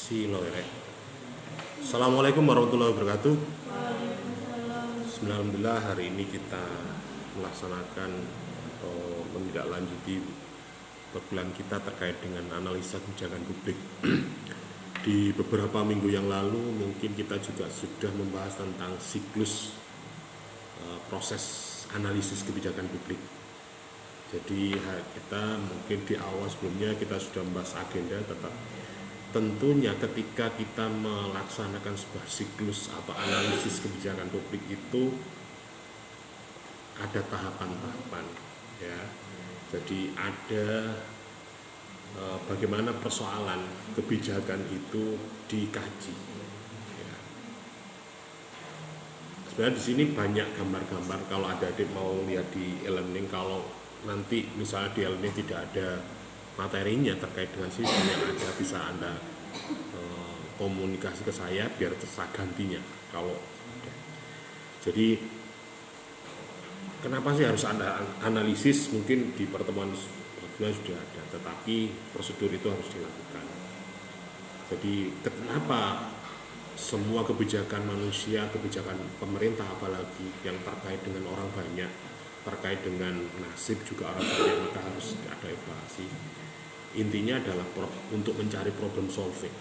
Silo ya. Assalamualaikum warahmatullahi wabarakatuh. Alhamdulillah hari ini kita melaksanakan atau menindaklanjuti perkuliahan kita terkait dengan analisa kebijakan publik. Di beberapa minggu yang lalu mungkin kita juga sudah membahas tentang siklus proses analisis kebijakan publik. Jadi kita mungkin di awal sebelumnya kita sudah membahas agenda, tetap tentunya ketika kita melaksanakan sebuah siklus atau analisis kebijakan publik itu ada tahapan-tahapan ya. Jadi ada bagaimana persoalan kebijakan itu dikaji. Ya. Sebenarnya di sini banyak gambar-gambar, kalau adik-adik mau lihat di e-learning, kalau nanti misalnya di e-learning tidak ada materinya terkait dengan sini yang ada, bisa Anda komunikasi ke saya biar saya gantinya kalau jadi kenapa sih harus Anda analisis, mungkin di pertemuan sebelumnya sudah ada, tetapi prosedur itu harus dilakukan. Jadi kenapa semua kebijakan manusia, kebijakan pemerintah apalagi yang terkait dengan orang banyak, terkait dengan nasib juga orang banyak, maka harus ada evaluasi. Intinya adalah untuk mencari problem solving.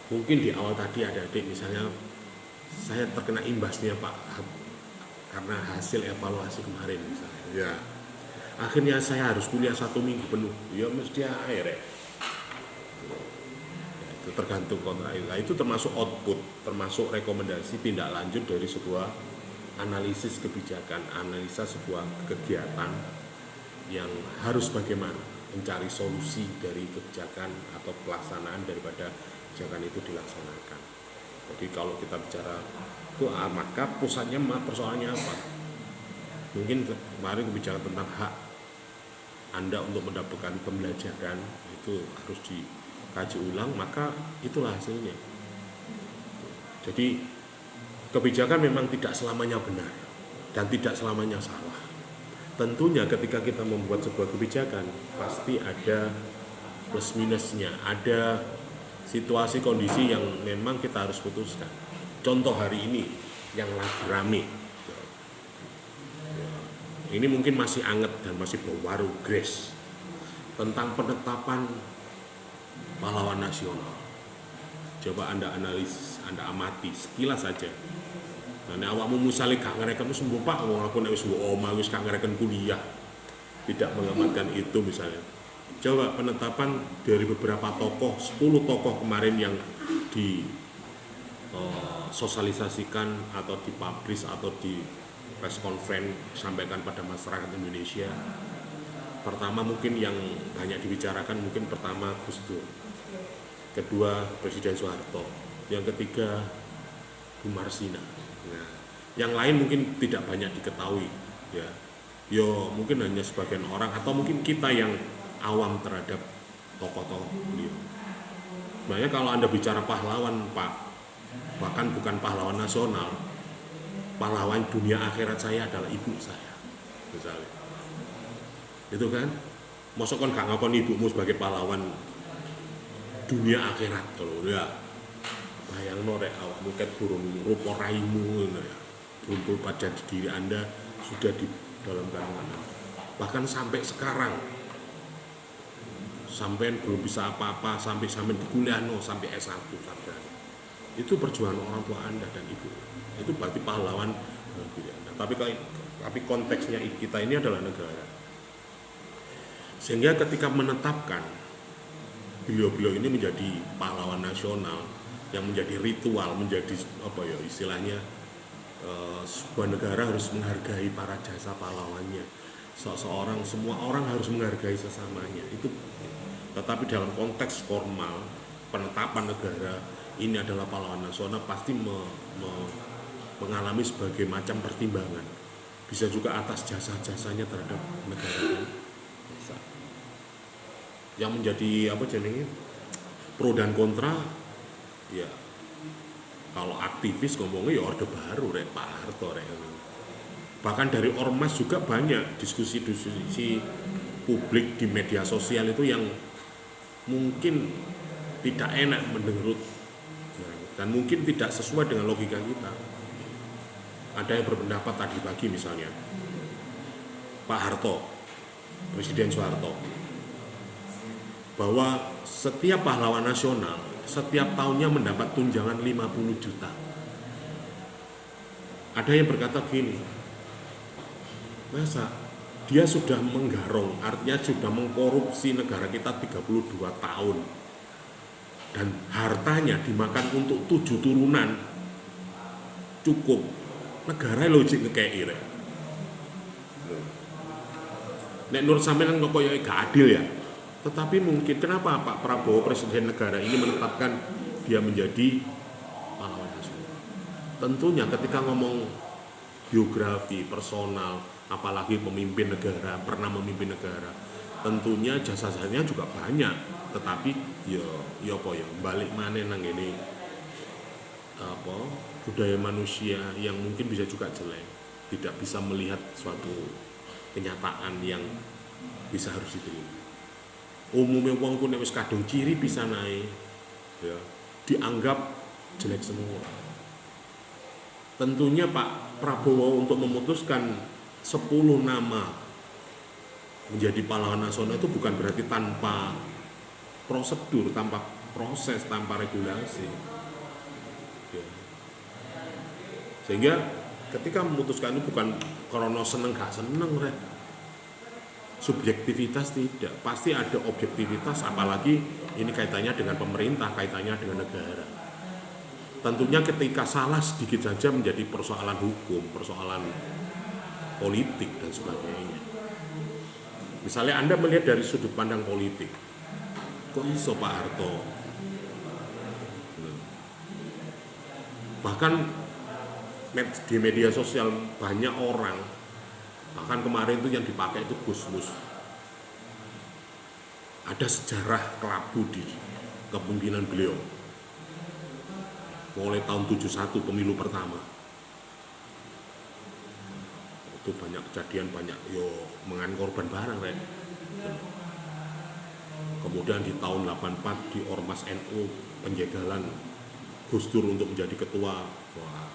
Mungkin di awal tadi ada adik misalnya saya terkena imbasnya Pak karena hasil evaluasi kemarin misalnya. Ya. Akhirnya saya harus kuliah 1 minggu penuh. Ya mesti air ya. Itu tergantung kontrak. Nah, itu termasuk output, termasuk rekomendasi tindak lanjut dari sebuah analisis kebijakan, analisa sebuah kegiatan yang harus bagaimana mencari solusi dari kebijakan atau pelaksanaan daripada kebijakan itu dilaksanakan. Jadi kalau kita bicara itu maka pusatnya persoalannya apa? Mungkin kemarin kebijakan tentang hak Anda untuk mendapatkan pembelajaran itu harus dikaji ulang, maka itulah hasilnya. Jadi kebijakan memang tidak selamanya benar dan tidak selamanya salah. Tentunya ketika kita membuat sebuah kebijakan pasti ada plus minusnya, ada situasi kondisi yang memang kita harus putuskan. Contoh hari ini yang lagi rame, ini mungkin masih anget dan masih baru grace, tentang penetapan pahlawan nasional. Coba Anda analisis, Anda amati sekilas saja. Nah, awakmu musale gak ngereken sembuh Pak, wong aku nek wis omah wis gak ngereken kuliah. Tidak mengamatkan itu misalnya. Coba penetapan dari beberapa tokoh, 10 tokoh kemarin yang di sosialisasikan atau dipublish atau di press conference sampaikan pada masyarakat Indonesia. Pertama mungkin yang banyak dibicarakan mungkin pertama Gus Dur, kedua Presiden Soeharto, yang ketiga Bu Marsina. Nah, yang lain mungkin tidak banyak diketahui ya. Yo mungkin hanya sebagian orang atau mungkin kita yang awam terhadap tokoh-tokoh beliau. Sebenarnya kalau Anda bicara pahlawan Pak, bahkan bukan pahlawan nasional, pahlawan dunia akhirat saya adalah ibu saya misalnya. Itu kan, mosok kon gak ngakon ibumu sebagai pahlawan dunia akhirat kalau ya. Bayangno rek awakmu ket burung rupa raimu ya. Rumpul pada diri Anda sudah di dalam kandungan Anda. Bahkan sampai sekarang sampai belum bisa apa-apa, sampai di kuliah sampai S1 sampai. Itu perjuangan orang tua Anda dan ibu. Itu berarti pahlawan diri Anda. Tapi konteksnya kita ini adalah negara. Sehingga ketika menetapkan beliau-beliau ini menjadi pahlawan nasional, yang menjadi ritual, menjadi apa ya istilahnya, sebuah negara harus menghargai para jasa pahlawannya. Semua orang harus menghargai sesamanya. Itu, tetapi dalam konteks formal penetapan negara ini adalah pahlawan nasional pasti mengalami sebagai macam pertimbangan. Bisa juga atas jasa-jasanya terhadap negara. Yang menjadi apa jenenge pro dan kontra ya, kalau aktivis ngomongnya ya Orde Baru rek Pak Harto rek. Bahkan dari ormas juga banyak diskusi-diskusi publik di media sosial itu yang mungkin tidak enak menurut, dan mungkin tidak sesuai dengan logika kita. Ada yang berpendapat tadi pagi misalnya Pak Harto, Presiden Soeharto, bahwa setiap pahlawan nasional setiap tahunnya mendapat tunjangan 50 juta. Ada yang berkata gini, masa dia sudah menggarong, artinya sudah mengkorupsi negara kita 32 tahun, dan hartanya dimakan untuk 7 turunan, cukup negara logik ngekei rek. Nek nur sampeyan kok koyo gak adil ya. Tetapi mungkin kenapa Pak Prabowo presiden negara ini menetapkan dia menjadi pahlawan nasional? Tentunya ketika ngomong biografi personal, apalagi pemimpin negara, pernah memimpin negara, tentunya jasa-jasanya juga banyak. Tetapi ya apa ya, balik mana nang ini apa budaya manusia yang mungkin bisa juga jelek, tidak bisa melihat suatu kenyataan yang bisa harus diterima. Umumnya wong ku nek wis kadung ciri bisa naik, ya, dianggap jelek semua. Tentunya Pak Prabowo untuk memutuskan 10 nama menjadi pahlawan nasional itu bukan berarti tanpa prosedur, tanpa proses, tanpa regulasi. Ya. Sehingga ketika memutuskan itu bukan karena seneng gak seneng rek. Subjektivitas tidak, pasti ada objektivitas, apalagi ini kaitannya dengan pemerintah, kaitannya dengan negara. Tentunya ketika salah sedikit saja menjadi persoalan hukum, persoalan politik dan sebagainya. Misalnya Anda melihat dari sudut pandang politik, kok iso Pak Harto? Bahkan di media sosial banyak orang, bahkan kemarin itu yang dipakai itu Gusmus. Ada sejarah kelabu di kepemimpinan beliau. Mulai tahun 71 pemilu pertama. Itu banyak kejadian, banyak mengan korban barang rek. Kemudian di tahun 84 di Ormas NU penjagalan Gus Dur untuk menjadi ketua. Wah.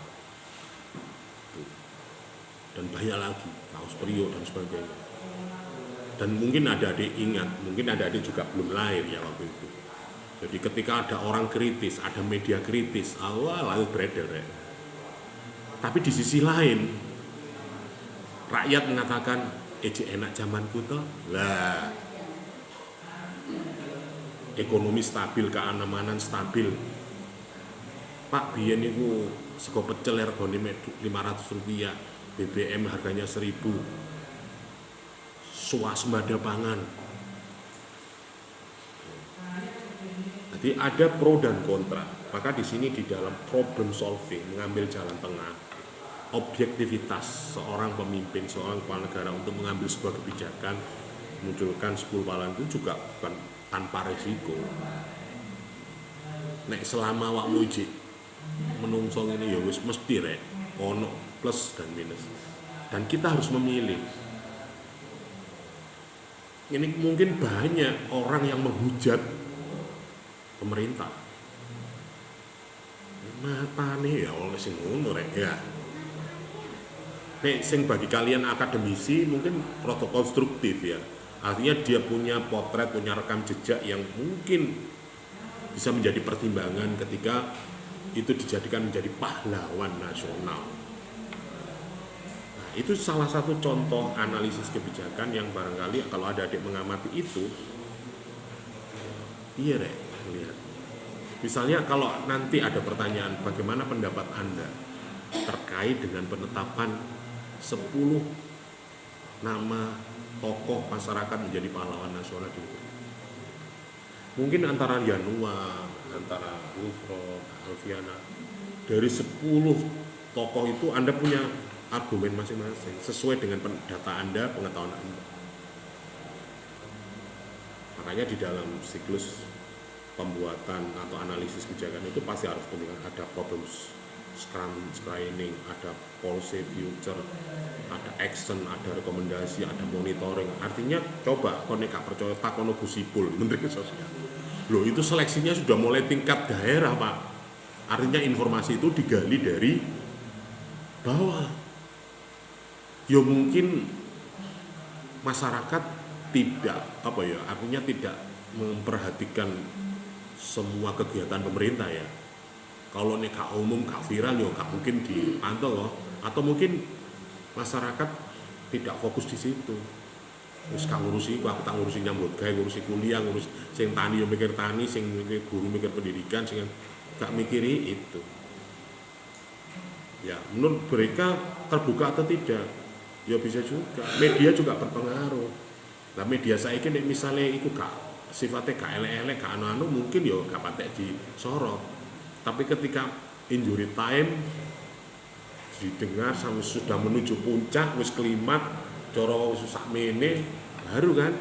Dan banyak lagi, Kaos Priok dan sebagainya. Dan mungkin adik-adik ingat, mungkin adik-adik juga belum lahir ya waktu itu. Jadi ketika ada orang kritis, ada media kritis, lalu beredar ya. Tapi di sisi lain, rakyat mengatakan, enak zamanku toh. Lah, ekonomi stabil, keamanan stabil. Pak biyen niku sego pecel regane Rp500, BBM harganya 1.000, swasembada pangan. Jadi ada pro dan kontra. Maka di sini di dalam problem solving mengambil jalan tengah, objektivitas seorang pemimpin, seorang kepala negara untuk mengambil sebuah kebijakan, munculkan 10 pahlawan itu juga bukan tanpa resiko. Nek selama wakmu ijik menungso ini ya wis mesti rek ono plus dan minus. Dan kita harus memilih. Ini mungkin banyak orang yang menghujat pemerintah. Matane ya oleh sing ngono rek ya. Nek sing bagi kalian akademisi mungkin rada konstruktif ya. Artinya dia punya potret, punya rekam jejak yang mungkin bisa menjadi pertimbangan ketika itu dijadikan menjadi pahlawan nasional. Nah, itu salah satu contoh analisis kebijakan yang barangkali kalau ada adik mengamati itu, iya rek, lihat. Misalnya kalau nanti ada pertanyaan, bagaimana pendapat Anda terkait dengan penetapan 10 nama tokoh masyarakat menjadi pahlawan nasional di itu? Mungkin antara Yanua, antara Gufron, Alfiana, dari 10 tokoh itu Anda punya argumen masing-masing sesuai dengan data Anda, pengetahuan Anda. Makanya di dalam siklus pembuatan atau analisis kebijakan itu pasti harus ada problem screening, ada policy future, ada action, ada rekomendasi, ada monitoring. Artinya coba konek gak percaya takono Gus Ipul Menteri Sosial. Loh, itu seleksinya sudah mulai tingkat daerah, Pak. Artinya informasi itu digali dari bawah. Ya mungkin masyarakat tidak artinya tidak memperhatikan semua kegiatan pemerintah ya. Kalau ini gak umum, gak viral, ya gak mungkin dipantau loh. Atau mungkin masyarakat tidak fokus di situ. Terus gak ngurusi, aku tak ngurusi nyambut gawe, ngurusi kuliah, ngurus sing tani yo mikir tani, sing mikir guru mikir pendidikan, sing gak mikiri itu. Ya, menurut mereka terbuka atau tidak? Ya bisa juga. Media juga berpengaruh. Nah, media saiki nek misale iku gak sifatnya gak elek-elek, gak anu-anu, mungkin yo gak patek disorot. Tapi ketika injury time didengar sampai sudah menuju puncak, wis klimat, coro susah mene, baru kan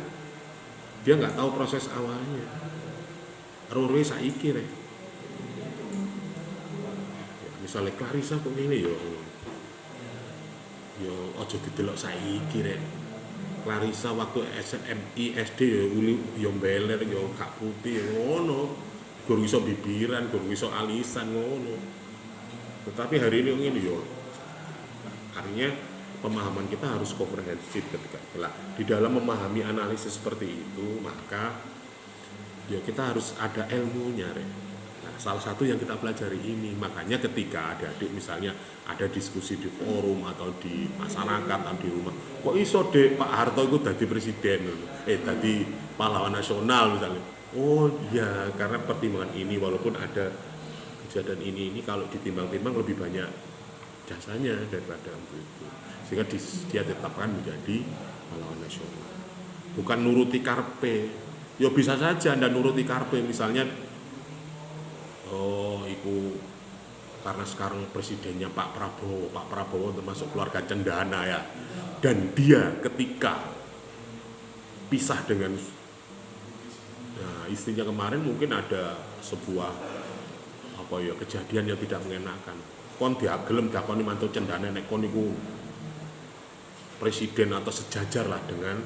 dia nggak tahu proses awalnya. Roro saiki rek. Misalnya Clarissa kok ngene yo aja didelok saiki rek. Clarissa waktu SMI SD yo mbeler yo gak putih ngono. Guru iso bibiran, guru iso alisan ngono. Tetapi hari ini ngene yo. Artinya pemahaman kita harus komprehensif ketika di dalam memahami analisis seperti itu, maka ya kita harus ada ilmunya, Rek. Nah, salah satu yang kita pelajari ini, makanya ketika adik-adik misalnya ada diskusi di forum atau di masyarakat atau di rumah, kok iso dek Pak Harto itu jadi presiden, jadi pahlawan nasional misalnya. Oh ya, karena pertimbangan ini, walaupun ada kejadian ini kalau ditimbang-timbang lebih banyak jasanya daripada itu, sehingga dia tetapkan menjadi pahlawan nasional. Bukan nuruti karpe. Ya bisa saja Anda nuruti karpe, misalnya itu karena sekarang presidennya Pak Prabowo termasuk keluarga cendana ya, dan dia ketika pisah dengan istrinya kemarin mungkin ada sebuah kejadian yang tidak mengenakan. Kon diagelem dakoni mantu cendana nek kon niku presiden atau sejajar lah dengan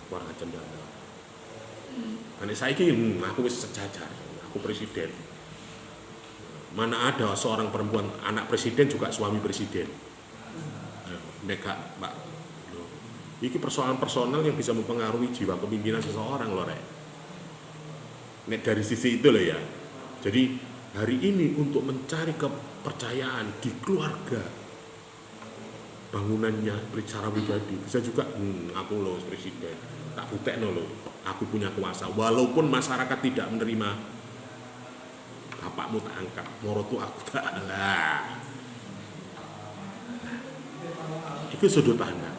keluarga cendana. Nek saiki aku wis sejajar, aku presiden. Mana ada seorang perempuan anak presiden juga suami presiden. Nek Pak, iki persoalan personal yang bisa mempengaruhi jiwa kepemimpinan seseorang loh, Rek. Nek dari sisi itu loh ya. Jadi hari ini untuk mencari kepercayaan di keluarga, bangunannya secara pribadi bisa juga aku loh presiden, tak butekno loh, aku punya kuasa, walaupun masyarakat tidak menerima, bapakmu tak angkat, morotu aku tak lah. Itu sudut pandang.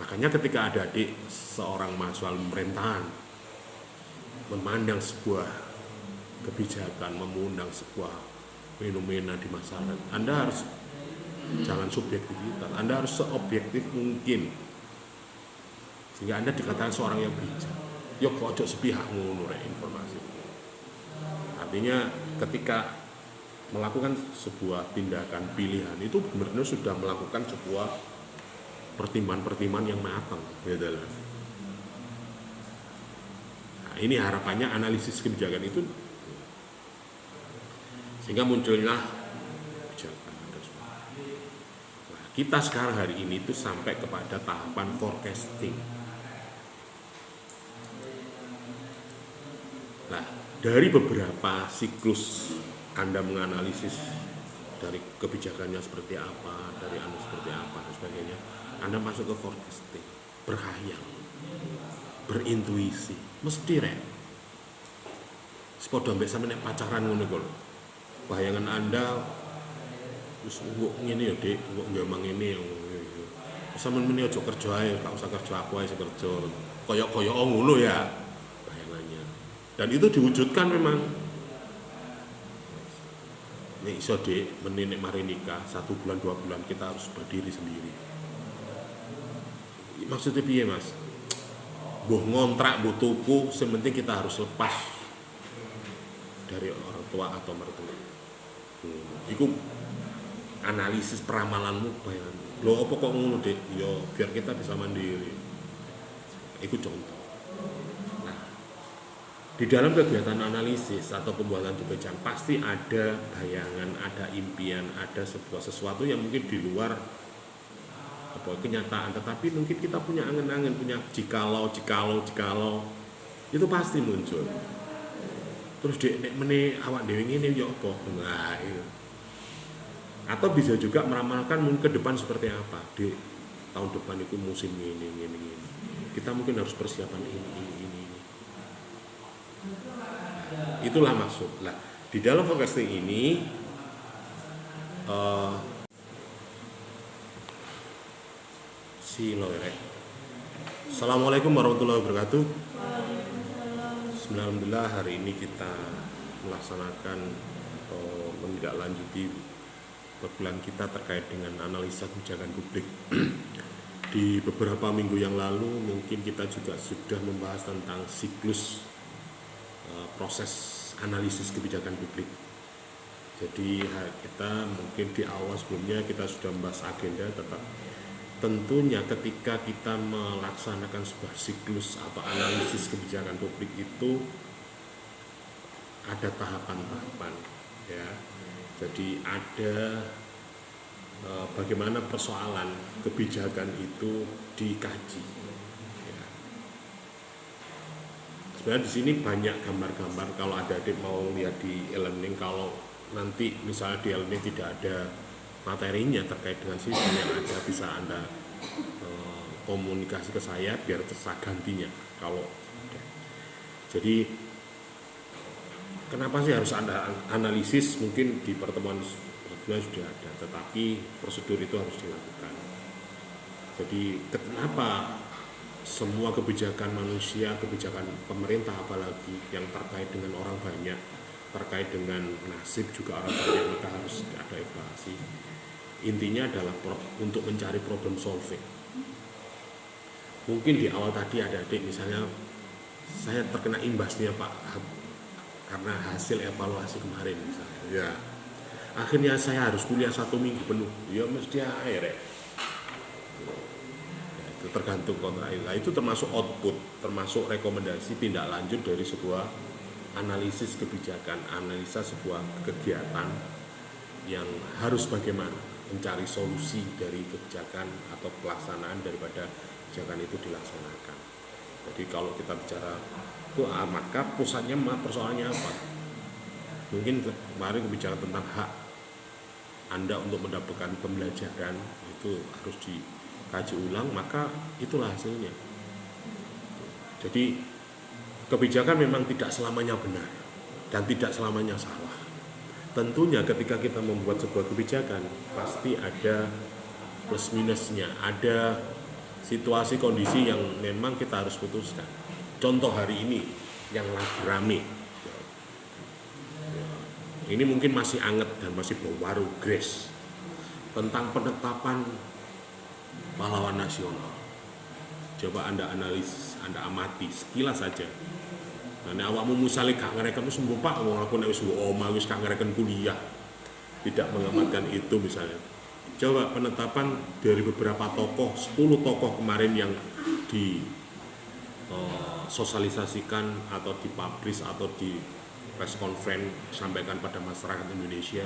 Makanya ketika ada adik seorang mahasiswa pemerintahan memandang sebuah kebijakan, mengundang sebuah fenomena di masyarakat, Anda harus jangan subjektivitas, Anda harus seobjektif mungkin sehingga Anda dikatakan seorang yang bijak. Yo kok ojo sepihak ngono rek informasi. Artinya ketika melakukan sebuah tindakan pilihan itu benar-benar sudah melakukan sebuah pertimbangan-pertimbangan yang matang, gitu loh. Nah, ini harapannya analisis kebijakan itu sehingga muncullah kebijakan. Nah, kita sekarang hari ini itu sampai kepada tahapan forecasting. Nah, dari beberapa siklus Anda menganalisis dari kebijakannya seperti apa, dari anu seperti apa dan sebagainya, Anda masuk ke forecasting, berkhayal, berintuisi, mesti rek. Sepodo mbek sampe nek pacaran ngono kok. Bayangan Anda wis ngene ya, Dik, kok ngomong ngene. Sampeyan meni aja kerja ae, gak usah kerja, aku ae sing kerja. Kaya-kaya ngono ya bayangannya. Dan itu diwujudkan memang. Nek iso Dik, meni nek mari nikah 1 bulan 2 bulan kita harus berdiri sendiri. Maksudnya piye, Mas? Mbuh ngontrak, mbuh tuku, sing penting kita harus lepas dari orang tua atau mertua. Iku analisis peramalanmu bayangan. Lho apa kok ngono, Dik? Ya biar kita bisa mandiri. Iku contoh. Nah, Di dalam kegiatan analisis atau pembuatan kebijakan pasti ada bayangan, ada impian, ada sebuah sesuatu yang mungkin di luar kenyataan, tetapi mungkin kita punya angan-angan, punya jikalau itu pasti muncul. Terus nek meneh awak dhewe ngene ya apa? Nah, itu. Atau bisa juga meramalkan mungkin ke depan seperti apa. Di tahun depan itu musim ini. Kita mungkin harus persiapan ini. Itulah maksud. Nah, di dalam forecasting ini Assalamualaikum warahmatullahi wabarakatuh. Alhamdulillah hari ini kita melaksanakan atau menindaklanjuti perkuliahan kita terkait dengan analisa kebijakan publik. Di beberapa minggu yang lalu mungkin kita juga sudah membahas tentang siklus proses analisis kebijakan publik. Jadi kita mungkin di awal sebelumnya kita sudah membahas agenda, tetap tentunya ketika kita melaksanakan sebuah siklus atau analisis kebijakan publik itu ada tahapan-tahapan, ya. Jadi ada bagaimana persoalan kebijakan itu dikaji. Sebenarnya di sini banyak gambar-gambar. Kalau ada adik mau lihat di e-learning, kalau nanti misalnya di e-learning tidak ada materinya terkait dengan sistem yang ada, bisa Anda komunikasi ke saya biar tersa gantinya. Kalau jadi kenapa sih harus Anda analisis? Mungkin di pertemuan sebelumnya sudah ada, tetapi prosedur itu harus dilakukan. Jadi kenapa semua kebijakan manusia, kebijakan pemerintah apalagi yang terkait dengan orang banyak, terkait dengan nasib juga orang banyak, maka harus ada evaluasi. Intinya adalah untuk mencari problem solving. Mungkin di awal tadi ada adik misalnya, saya terkena imbasnya Pak karena hasil evaluasi kemarin misalnya, ya akhirnya saya harus kuliah 1 minggu penuh, ya mesti akhirnya tergantung kontrak. Itu termasuk output, termasuk rekomendasi tindak lanjut dari sebuah analisis kebijakan, analisa sebuah kegiatan yang harus bagaimana mencari solusi dari kebijakan atau pelaksanaan daripada kebijakan itu dilaksanakan. Jadi kalau kita bicara maka pusatnya persoalannya apa? Mungkin kemarin kebijakan tentang hak Anda untuk mendapatkan pembelajaran itu harus dikaji ulang, maka itulah hasilnya. Jadi kebijakan memang tidak selamanya benar dan tidak selamanya salah. Tentunya ketika kita membuat sebuah kebijakan pasti ada plus minusnya, ada situasi kondisi yang memang kita harus putuskan. Contoh hari ini yang lagi rame, ini mungkin masih anget dan masih baru grace, tentang penetapan pahlawan nasional. Coba Anda analisis, Anda amati sekilas saja. Nah, awakmu misalnya gak ngereken wis Pak, wong aku nek wis omah wis gak ngereken kuliah. Tidak mengamatkan itu misalnya. Coba penetapan dari beberapa tokoh, 10 tokoh kemarin yang di sosialisasikan atau dipublish atau di press conference sampaikan pada masyarakat Indonesia.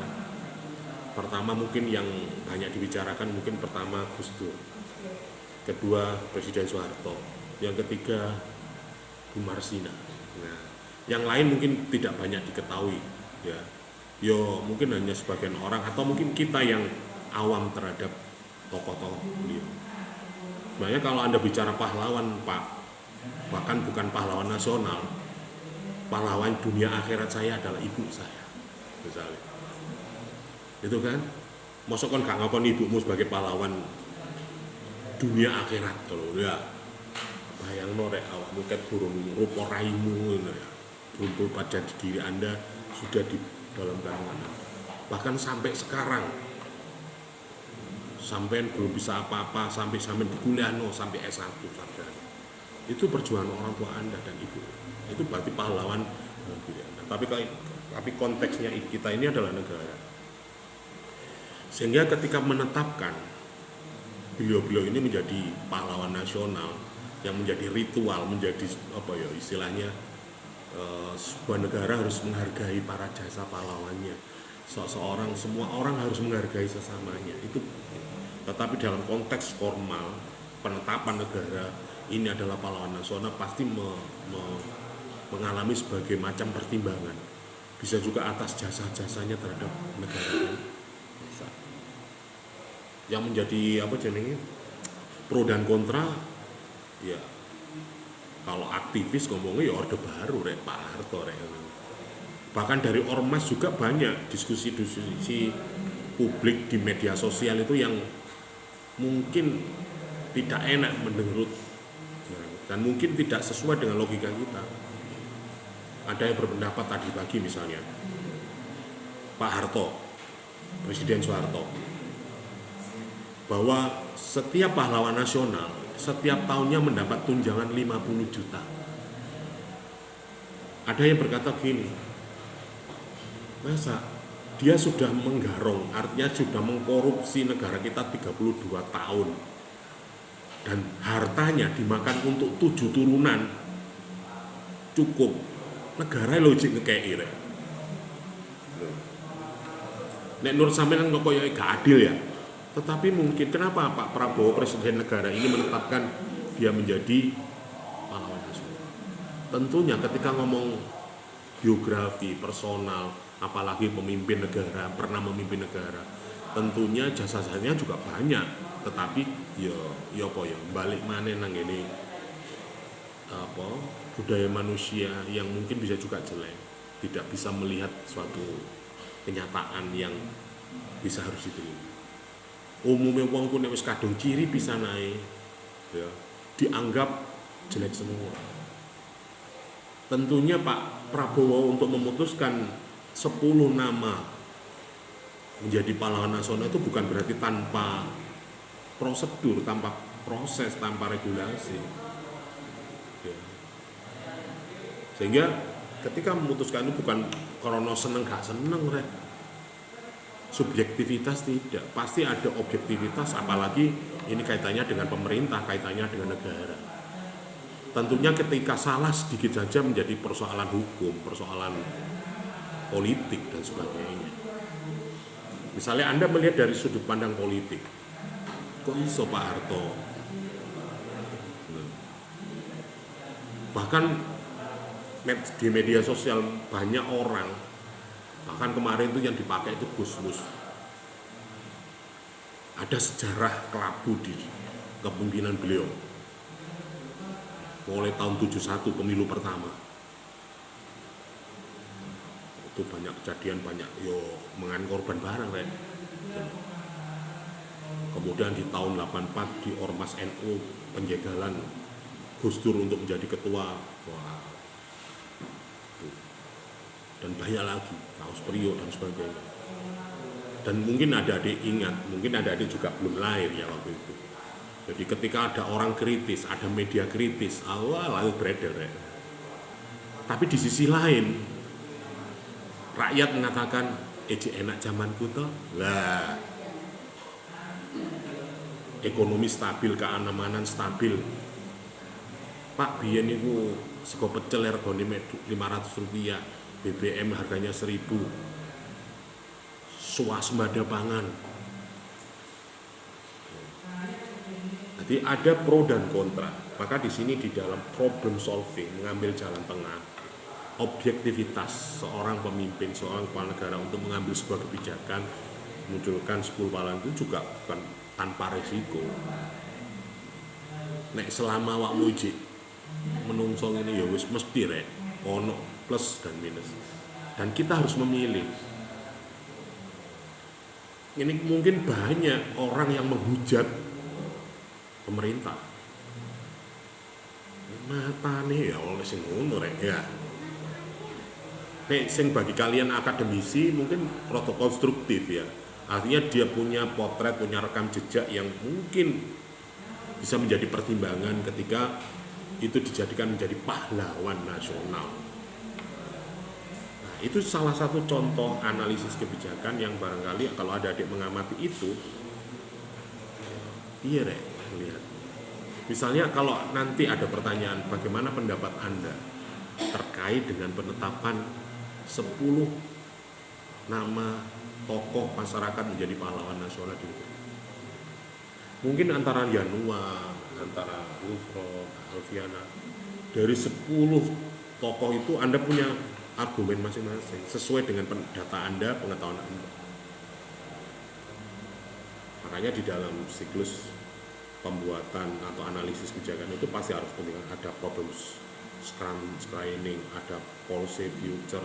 Pertama mungkin yang banyak dibicarakan mungkin pertama Gus Dur, kedua Presiden Soeharto, yang ketiga Bu Marsina. Nah, yang lain mungkin tidak banyak diketahui, ya. Yo mungkin hanya sebagian orang atau mungkin kita yang awam terhadap tokoh-tokoh beliau. Sebenarnya kalau Anda bicara pahlawan, Pak, bahkan bukan pahlawan nasional, pahlawan dunia akhirat saya adalah ibu saya, misalnya. Itu kan, mosok kan gak ngakon ibumu sebagai pahlawan dunia akhirat loh, ya. Bayangno rek awakmu ket burung rupa raimu ya. Belum pada diri Anda sudah di dalam kandungan. Bahkan sampai sekarang sampai belum bisa apa-apa, sampai di kuliah sampai S1 saja. Itu perjuangan orang tua Anda dan ibu. Itu berarti pahlawan diri Anda. Tapi konteksnya kita ini adalah negara. Sehingga ketika menetapkan beliau-beliau ini menjadi pahlawan nasional yang menjadi ritual, menjadi apa ya istilahnya sebuah negara harus menghargai para jasa pahlawannya. Semua orang harus menghargai sesamanya. Itu, tetapi dalam konteks formal penetapan negara ini adalah pahlawan nasional pasti mengalami sebagai macam pertimbangan. Bisa juga atas jasa-jasanya terhadap negara. Yang menjadi pro dan kontra ya, kalau aktivis ngomongnya ya orde baru Pak Harto bahkan dari ormas juga banyak diskusi-diskusi publik di media sosial itu yang mungkin tidak enak menurut dan mungkin tidak sesuai dengan logika kita. Ada yang berpendapat tadi pagi misalnya Pak Harto, Presiden Soeharto, bahwa setiap pahlawan nasional setiap tahunnya mendapat tunjangan 50 juta. Ada yang berkata gini, masa dia sudah menggarong, artinya sudah mengkorupsi negara kita 32 tahun dan hartanya dimakan untuk 7 turunan, cukup negara logik ngekei rek. Nek Nur sampeyan kok koyo gak adil ya. Tetapi mungkin kenapa Pak Prabowo Presiden negara ini menetapkan dia menjadi pahlawan nasional? Tentunya ketika ngomong biografi personal, apalagi pemimpin negara, pernah memimpin negara, tentunya jasa-jasanya juga banyak. Tetapi ya balik mana nang ini budaya manusia yang mungkin bisa juga jelek, tidak bisa melihat suatu kenyataan yang bisa harus diterima. Umumnya wong ku nek wis kadung ciri bisa naik ya, dianggap jelek semua. Tentunya Pak Prabowo untuk memutuskan 10 nama menjadi pahlawan nasional itu bukan berarti tanpa prosedur, tanpa proses, tanpa regulasi ya. Sehingga ketika memutuskan itu bukan karena seneng gak seneng rek, subjektivitas tidak, pasti ada objektivitas, apalagi ini kaitannya dengan pemerintah, kaitannya dengan negara. Tentunya ketika salah sedikit saja menjadi persoalan hukum, persoalan politik dan sebagainya. Misalnya Anda melihat dari sudut pandang politik, kok iso Pak Harto? Bahkan di media sosial banyak orang, bahkan kemarin itu yang dipakai itu Gusmus. Ada sejarah kelabu di kepemimpinan beliau. Mulai tahun 71 pemilu pertama. Itu banyak kejadian, banyak mengan korban barang rek. Kemudian di tahun 84 di Ormas NU penjagalan Gus Dur untuk menjadi ketua. Wah. Dan banyak lagi, Kaos Priok dan sebagainya. Dan mungkin adik-adik ingat, mungkin adik-adik juga belum lahir ya waktu itu. Jadi ketika ada orang kritis, ada media kritis, lalu beredar ya. Tapi di sisi lain, rakyat mengatakan, enak zamanku toh. Lah, ekonomi stabil, keamanan stabil. Pak biyen niku sego pecel regane Rp500, BBM harganya 1.000, swasembada pangan. Jadi ada pro dan kontra. Maka di sini di dalam problem solving mengambil jalan tengah, objektivitas seorang pemimpin, seorang kepala negara untuk mengambil sebuah kebijakan, munculkan 10 pahlawan itu juga bukan tanpa resiko. Nek selama wakmu ijik menungsong ini ya wis mesti rek ono plus dan minus, dan kita harus memilih. Ini mungkin banyak orang yang menghujat pemerintah, mata nih ya oleh sing ngono rek ya. Nek sing bagi kalian akademisi mungkin proto konstruktif ya, artinya dia punya potret, punya rekam jejak yang mungkin bisa menjadi pertimbangan ketika itu dijadikan menjadi pahlawan nasional. Nah, itu salah satu contoh analisis kebijakan yang barangkali kalau ada adik mengamati itu, iya rek, lihat. Misalnya kalau nanti ada pertanyaan, bagaimana pendapat Anda terkait terkait dengan penetapan 10 nama tokoh masyarakat menjadi pahlawan nasional di Bogor. Mungkin antara Yanua, antara Gufron, Alfiana, dari 10 tokoh itu Anda punya argumen masing-masing sesuai dengan data Anda, pengetahuan Anda. Makanya di dalam siklus pembuatan atau analisis kebijakan itu pasti harus ada problem screening, ada policy future,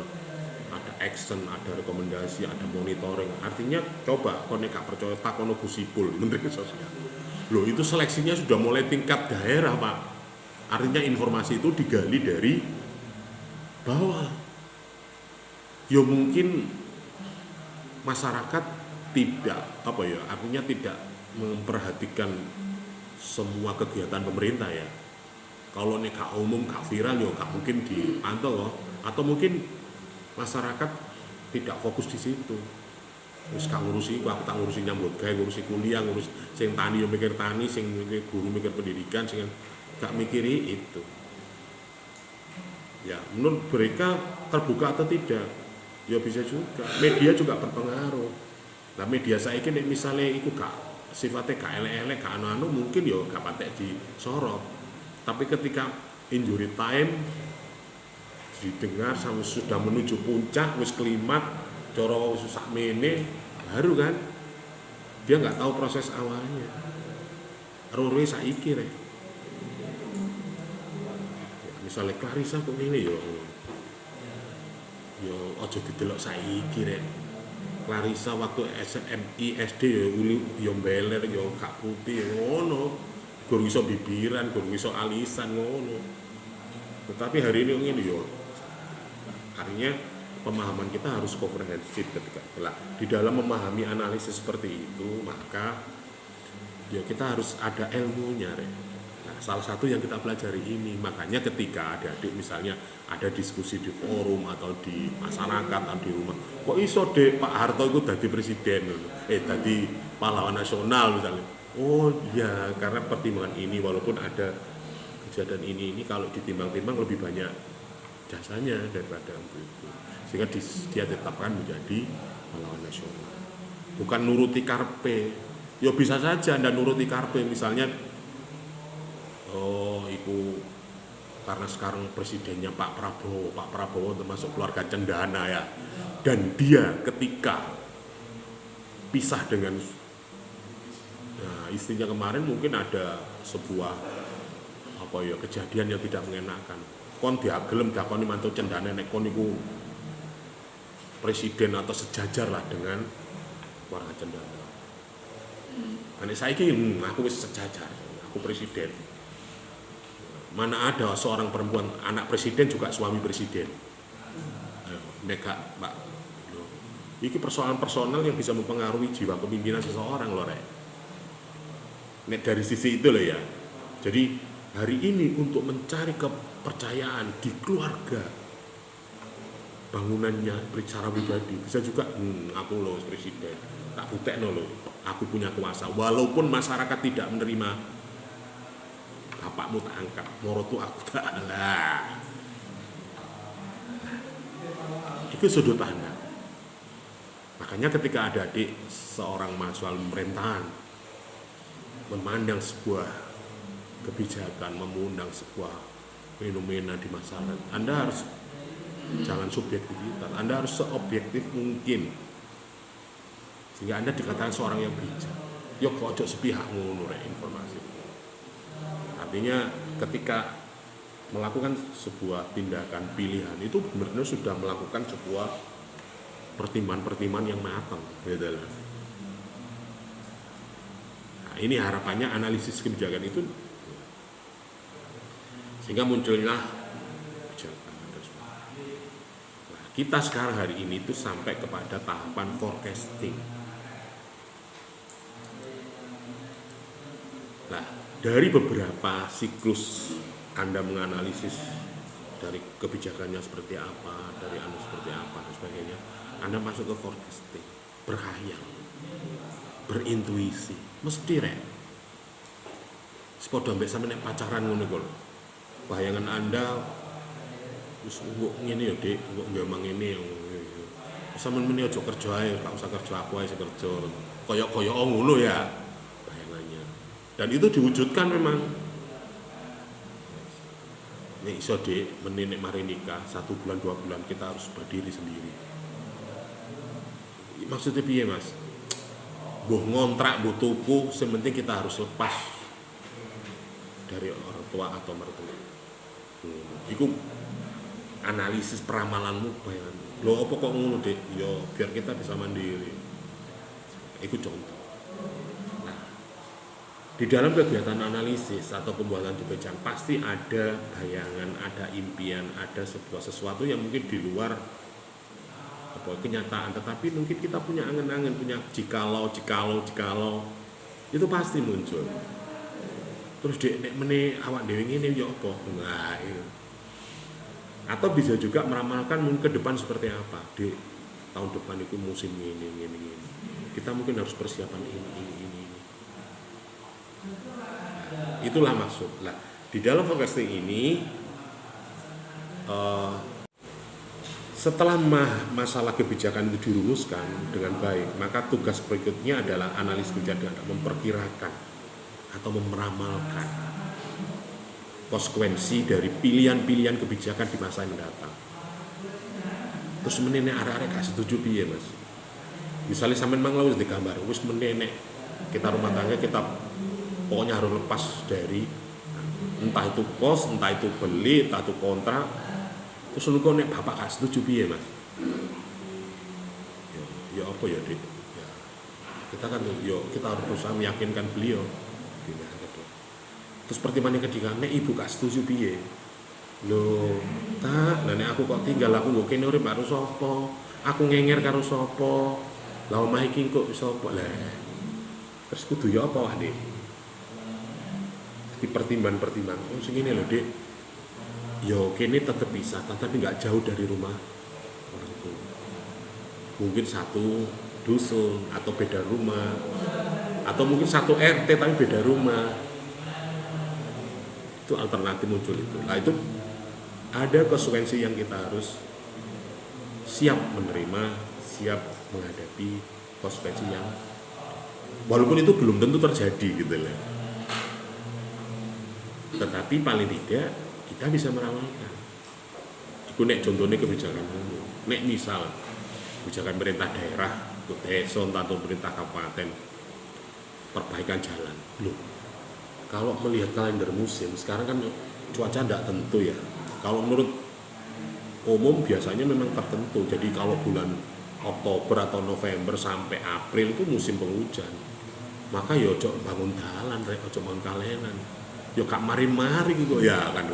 ada action, ada rekomendasi, ada monitoring. Artinya coba konek gak percaya takono Gusipul Menteri Sosial. Loh, itu seleksinya sudah mulai tingkat daerah, Pak. Artinya informasi itu digali dari bawah. Ya mungkin masyarakat tidak artinya tidak memperhatikan semua kegiatan pemerintah ya. Kalau ini gak umum, gak viral, ya gak mungkin dipantau loh. Atau mungkin masyarakat tidak fokus di situ. Terus gak ngurusi, aku tak ngurusi nyambut gawe, ngurusi kuliah, ngurus sing tani yo mikir tani, sing guru mikir pendidikan, sing gak mikiri itu. Ya, menurut mereka terbuka atau tidak? Ya bisa juga. Media juga berpengaruh. Nah, media saiki nek misale iku gak sifatnya gak elek-elek, gak anu-anu, mungkin yo gak patek disorot. Tapi ketika injury time didengar sampai sudah menuju puncak, wis klimat, coro susah mene, baru kan dia nggak tahu proses awalnya. Roro saiki rek. Misalnya Clarissa kok ini yo ojo didelok saiki rek. Clarissa waktu SMI SD yo mbeler yo gak putih ngono. Guru iso bibiran, guru iso alisan ngono. Tetapi hari ini ngene yo. Artinya pemahaman kita harus komprehensif ketika di dalam memahami analisis seperti itu, maka ya kita harus ada ilmunya, Rek. Nah, salah satu yang kita pelajari ini, makanya ketika adik-adik misalnya ada diskusi di forum atau di masyarakat atau di rumah, kok iso deh Pak Harto itu dadi presiden, dadi pahlawan nasional misalnya. Oh ya, karena pertimbangan ini, walaupun ada kejadian ini kalau ditimbang-timbang lebih banyak jasanya daripada itu, sehingga dia tetapkan menjadi pahlawan nasional. Bukan nuruti karpe. Ya bisa saja Anda nuruti karpe, misalnya itu karena sekarang presidennya Pak Prabowo termasuk keluarga cendana ya, dan dia ketika pisah dengan istrinya kemarin mungkin ada sebuah kejadian yang tidak mengenakan. Kon diagelem dakoni mantu cendana nek kon niku presiden atau sejajar lah dengan keluarga cendana. Nek saiki aku wis sejajar, aku presiden. Mana ada seorang perempuan anak presiden juga suami presiden. Nek Pak, ini persoalan personal yang bisa mempengaruhi jiwa kepemimpinan seseorang loh, Rek. Nek dari sisi itu loh ya. Jadi hari ini untuk mencari kepercayaan di keluarga, bangunannya secara pribadi bisa juga aku loh presiden, tak buktekno loh, aku punya kuasa. Walaupun masyarakat tidak menerima, bapakmu tak angkat, morotu aku tak lah. Itu sudut pandang. Makanya ketika ada adik seorang mahasiswa pemerintahan memandang sebuah kebijakan, memandang sebuah fenomena di masyarakat, Anda harus jangan subjektivitas, Anda harus seobjektif mungkin sehingga Anda dikatakan seorang yang bijak. Yo kok ojo sepihak ngono rek informasi. Artinya ketika melakukan sebuah tindakan pilihan itu benar-benar sudah melakukan sebuah pertimbangan-pertimbangan yang matang, gitu lah. Nah, ini harapannya analisis kebijakan itu sehingga muncullah kebijakan. Nah, kita sekarang hari ini itu sampai kepada tahapan forecasting. Nah, dari beberapa siklus Anda menganalisis dari kebijakannya seperti apa, dari anu seperti apa dan sebagainya, Anda masuk ke forecasting, berkhayal, berintuisi, mesti rek. Sepodo ambek sampe nek pacaran ngono kok. Bayangan Anda Wis kok ngene ya, Dik, kok gampang ngene ya. Sampeyan meni aja kerja ae, gak usah kerja aku ae sing kerja. Kaya ngono ya bayangannya. Dan itu diwujudkan memang. Nek iso Dik, meni nek mari nikah 1 bulan 2 bulan kita harus berdiri sendiri. Maksudnya piye, Mas? Mbuh ngontrak, mbuh tuku, sing penting kita harus lepas dari orang tua atau mertua. Iku analisis peramalanmu bayangan. Lho apa kok ngono, Dik? Ya biar kita bisa mandiri. Iku contoh. Nah, di dalam kegiatan analisis atau pembuatan dibejang pasti ada bayangan, ada impian, ada sebuah sesuatu yang mungkin di luar apa kenyataan, tetapi mungkin kita punya angan-angan, punya jikalau itu pasti muncul. Terus nek meneh awak dhewe ngene ya apa? Nah, itu. Atau bisa juga meramalkan mungkin ke depan seperti apa. Di tahun depan itu musim ini. Kita mungkin harus persiapan ini. Itulah maksud. Nah, di dalam forecasting ini setelah masalah kebijakan itu dirumuskan dengan baik, maka tugas berikutnya adalah analis kebijakan, memperkirakan atau meramalkan konsekuensi dari pilihan-pilihan kebijakan di masa yang mendatang. Terus menene arek-arek gak setuju piye, Mas? Misalnya sampean mang wis digambar, wis menene kita rumah tangga kita pokoknya harus lepas dari entah itu kos, entah itu beli, entah itu kontrak. Terus lu kok nek bapak gak setuju piye, Mas? Ya apa ya, Dik? Ya, kita kan kita harus berusaha meyakinkan beliau. Terus pertimbangan ketiga, nek ibu gak setuju piye? Lho, tak, nek aku kok tinggal aku nggo kene urip karo sapa? Aku ngenger karo sapa? Lah omah iki kok sapa? Lah. Terus kudu ya apa, Dik? Pertimbangan. Oh, sing ngene lho, Dik. Yo kene tetep bisa, tapi nggak jauh dari rumah orang tua. Mungkin satu dusun atau beda rumah, atau mungkin satu RT tapi beda rumah. Itu alternatif muncul itu. Nah itu ada konsekuensi yang kita harus siap menerima, siap menghadapi konsekuensi yang walaupun itu belum tentu terjadi gitu lah. Tetapi paling tidak kita bisa meramalkan. Itu nek contohnya kebijakan umum. Nek misal kebijakan pemerintah daerah, desa atau pemerintah kabupaten perbaikan jalan. Loh, kalau melihat kalender musim sekarang kan cuaca tidak tentu ya. Kalau menurut umum biasanya memang tertentu. Jadi kalau bulan Oktober atau November sampai April itu musim penghujan. Maka ya ojo bangun dalan, ojo bangun kalenan. Ya gak mari-mari gitu ya kan.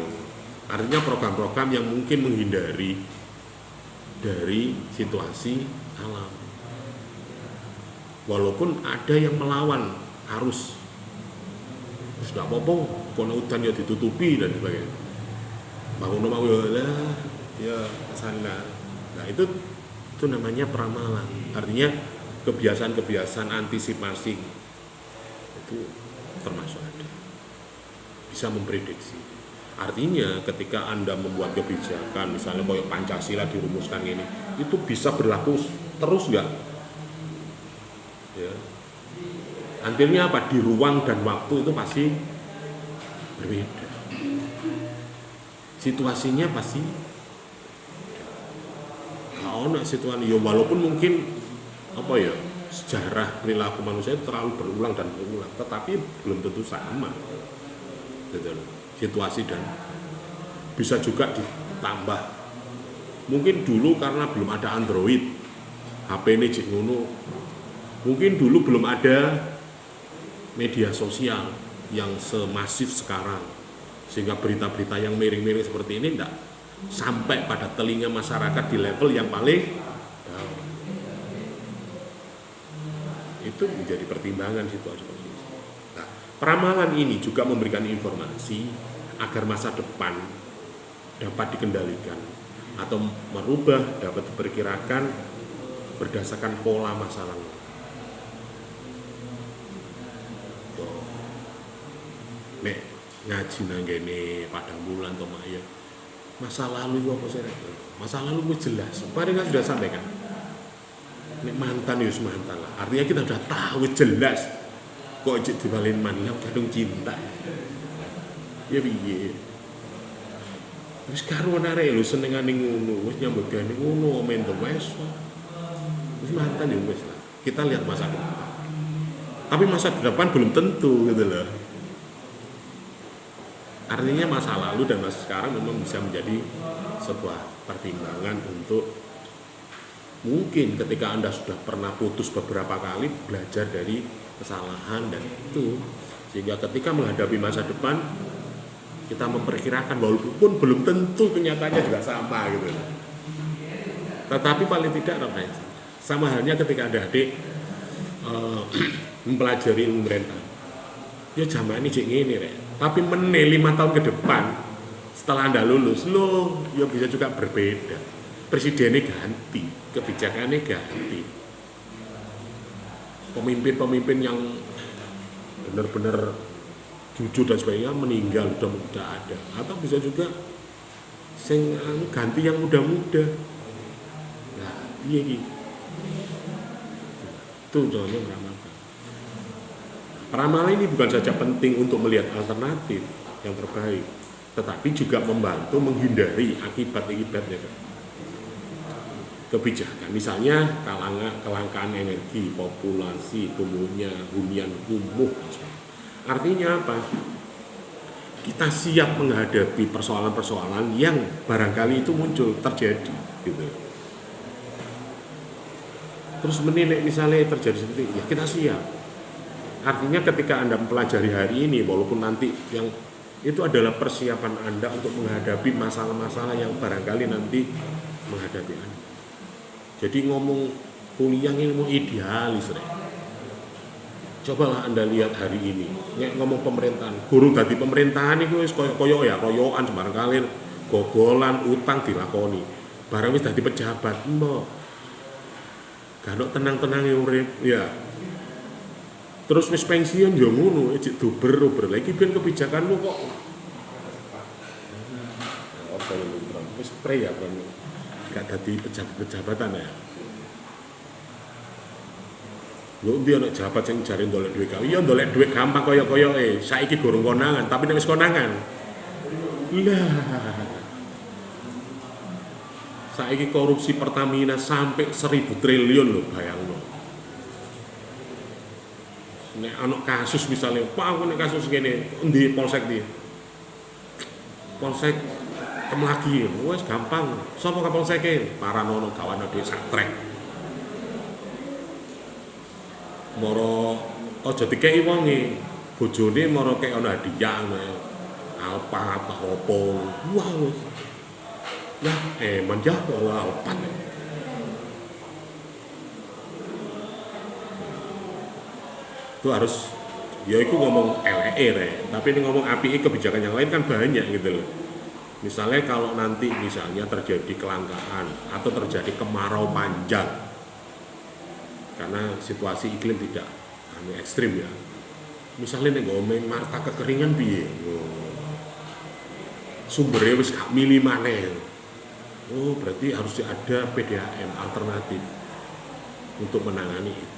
Artinya program-program yang mungkin menghindari dari situasi alam. Walaupun ada yang melawan arus. Terus gak apa-apa, kalau hutan ya ditutupi dan sebagainya. Bangun rumah ya sana. Nah itu namanya peramalan. Artinya kebiasaan-kebiasaan antisipasi itu termasuk ada. Bisa memprediksi. Artinya ketika Anda membuat kebijakan, misalnya kayak Pancasila dirumuskan ini, itu bisa berlaku terus nggak? Ya. Artinya apa? Di ruang dan waktu itu pasti berbeda. Situasinya pasti kalau situasi ya walaupun mungkin apa ya sejarah perilaku manusia itu terlalu berulang, tetapi belum tentu sama. Gitu. Situasi dan bisa juga ditambah. Mungkin dulu karena belum ada Android, HP ini cek ngono. Mungkin dulu belum ada media sosial yang semasif sekarang, sehingga berita-berita yang miring-miring seperti ini enggak sampai pada telinga masyarakat di level yang paling bawah. Itu menjadi pertimbangan situasi. Nah, peramalan ini juga memberikan informasi agar masa depan dapat dikendalikan atau merubah, dapat diperkirakan berdasarkan pola masa lalu. Nek ngaji nang kene Padang Bulan to Maya Masa lalu itu apa sih? Masa lalu itu jelas. Kemarin kan sudah sampaikan. Nek mantan ya mantan lah. Artinya kita sudah tahu jelas. Kok ijik dibalin mantan kadung cinta. Ya piye. Wis karo arek lho senengane ngono, wis nyambut gawe ngono, main the west. Wis mantan ya wis lah. Kita lihat masa depan. Tapi masa depan belum tentu gitu loh. Artinya masa lalu dan masa sekarang memang bisa menjadi sebuah pertimbangan untuk mungkin ketika Anda sudah pernah putus beberapa kali belajar dari kesalahan dan itu, sehingga ketika menghadapi masa depan kita memperkirakan walaupun belum tentu kenyataannya juga sama gitu. Tetapi paling tidak sama halnya ketika adik-adik mempelajari ilmu pemerintahan. Ya zaman ini ngene rek. Tapi 5 tahun ke depan setelah Anda lulus, ya bisa juga berbeda. Presidennya ganti, kebijakannya ganti. Pemimpin-pemimpin yang benar-benar jujur dan sebagainya meninggal, udah tidak ada. Atau bisa juga ganti yang muda-muda. Nah, iya gitu. Itu contohnya meramalkan. Ramalan ini bukan saja penting untuk melihat alternatif yang terbaik, tetapi juga membantu menghindari akibat-akibatnya kebijakan. Misalnya kelangkaan energi, populasi, tumbuhnya hunian kumuh. Artinya apa? Kita siap menghadapi persoalan-persoalan yang barangkali itu muncul, terjadi gitu. Terus menilai misalnya terjadi seperti itu, ya kita siap. Artinya ketika Anda mempelajari hari ini, walaupun nanti yang itu adalah persiapan Anda untuk menghadapi masalah-masalah yang barangkali nanti menghadapi Anda. Jadi ngomong kuliah ilmu idealis, cobalah Anda lihat hari ini. Ngomong pemerintahan, guru tadi pemerintahan itu koyo ya, koyoan sembarang kali, gogolan, utang dilakoni. Barang wis dadi pejabat, mbok. Gak tenang-tenang ya. Terus wis pensiun yo ngono, ijik duber-uber. Lagi ben kebijakanmu kok apa lho, wis spray ya kan. Gak dadi pejabat-pejabatan ya. Lho dia nek jabat sing jare ndolek dhuwit gawe, ya ndolek dhuwit gampang koyo-koyoke. Saiki gorong konangan, tapi nek wis konangan. Lah. Saiki korupsi Pertamina sampai 1.000 triliun lho, bayangno. Nek ana kasus misalnya, Pak aku nek kasus ngene, endi polsek iki? Polsek Kemlagi, wis gampang. Sapa kapolseke? Paranono gawane dhewe sak trek. Moro aja dikeki wonge, bojone moro kek ana hadiah Alpa apa opo. Wow. Nah, menjah Alpa. Itu harus ya itu ngomong LE tapi ini ngomong API kebijakan yang lain kan banyak gitu loh. Misalnya kalau nanti misalnya terjadi kelangkaan atau terjadi kemarau panjang karena situasi iklim tidak ekstrim ya. Misalnya nih ngomong mata kekeringan piye. Sumbernya wis gak milih maneh. Oh, berarti harus ada PDAM alternatif untuk menangani itu.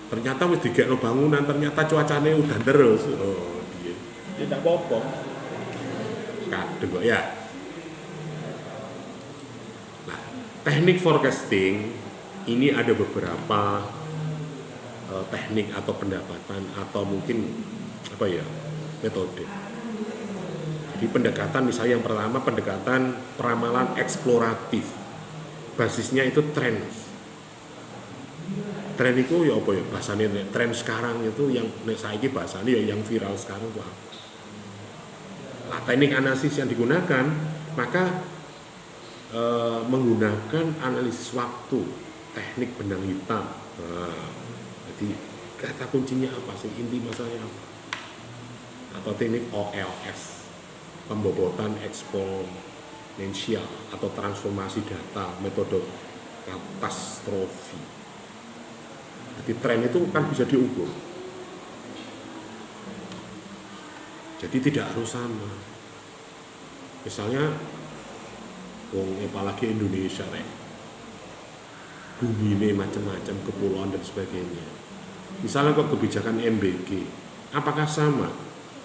Ternyata wis digekno bangunan, ternyata cuacanya udan terus. Oh, iya. Ya tidak apa-apa. Kadang kok ya. Nah, teknik forecasting ini ada beberapa teknik atau pendapatan atau mungkin apa ya, metode. Jadi pendekatan misalnya yang pertama pendekatan peramalan eksploratif. Basisnya itu tren. Tren itu ya apa ya bahasanya tren sekarang itu yang saiki bahasanya ya yang viral sekarang itu apa? Nah, teknik analisis yang digunakan maka menggunakan analisis waktu, teknik benang hitam. Nah, jadi kata kuncinya apa sih, inti masalahnya apa? Atau teknik OLS, pembobotan eksponensial atau transformasi data, metode katastrofi. Jadi tren itu kan bisa diukur. Jadi tidak harus sama. Misalnya apalagi Indonesia bumi ini macam-macam, kepulauan dan sebagainya. Misalnya kok kebijakan MBG, apakah sama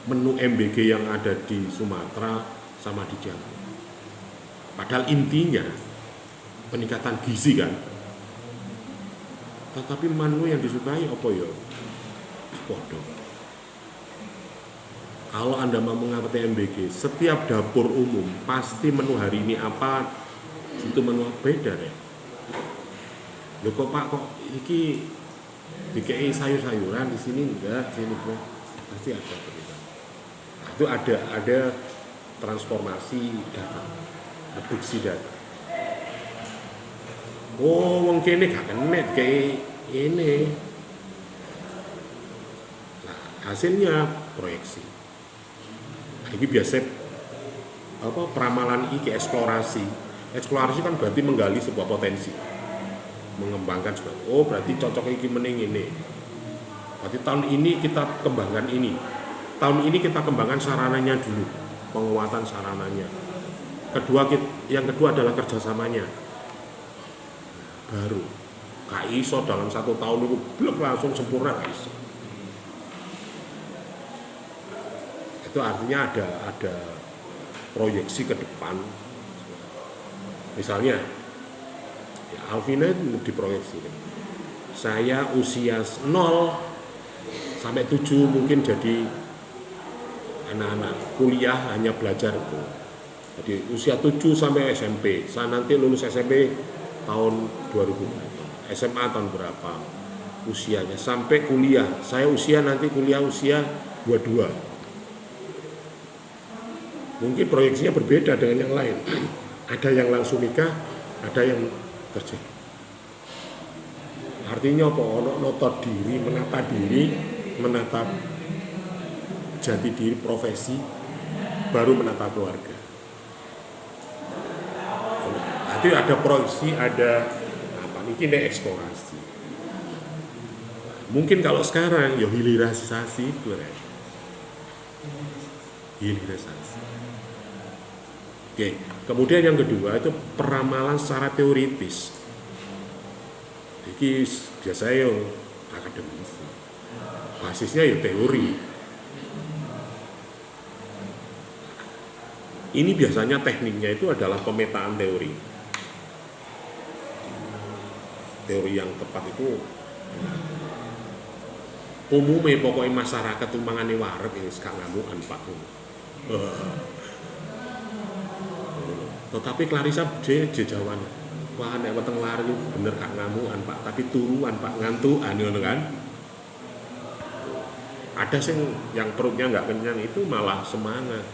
menu MBG yang ada di Sumatera sama di Jawa? Padahal intinya peningkatan gizi kan. Tetapi menu yang disukai apa ya? Podo. Kalau Anda mau mengerti MBG, setiap dapur umum pasti menu hari ini apa, itu menu beda ya. Loh kok Pak, kok iki dikei sayur-sayuran di sini enggak, sini enggak. Pasti ada perbedaan. Itu ada transformasi data, produksi data. Oh, wong kene gak kena kayak ini. Nah, hasilnya proyeksi. Ini biasa peramalan iki eksplorasi. Eksplorasi kan berarti menggali sebuah potensi, mengembangkan sebuah. Oh, berarti cocok iki mending ini. Berarti tahun ini kita kembangkan ini. Tahun ini kita kembangkan sarananya dulu, penguatan sarananya. Yang kedua adalah kerjasamanya. Baru gak iso dalam 1 tahun itu belum langsung sempurna, gak iso. Itu artinya ada proyeksi ke depan. Misalnya ya Alvina itu diproyeksi, saya usia 0 sampai 7 mungkin jadi anak-anak kuliah hanya belajar itu. Jadi usia 7 sampai SMP, saya nanti lulus SMP tahun 2000, SMA tahun berapa usianya, sampai kuliah, saya nanti kuliah usia 22. Mungkin proyeksinya berbeda dengan yang lain. Ada yang langsung nikah, ada yang kerja. Artinya apa? Notot diri, menata jati diri, profesi, baru menata keluarga. Nanti ada proyeksi, ada apa? Ini eksplorasi. Mungkin kalau sekarang ya hilirisasi, hilirisasi. Oke, kemudian yang kedua itu peramalan secara teoritis. Ini biasanya akademis. Basisnya ya teori. Ini biasanya tekniknya itu adalah pemetaan teori. Teori yang tepat itu umumnya pokoknya masyarakat itu mangane wareg ya gak ngamukan Pak. Tetapi Clarissa jejawan, wah nek weteng lari bener gak ngamukan Pak, tapi turuan Pak, ngantukan ngono kan. Ada yang perutnya nggak kenyang itu malah semangat.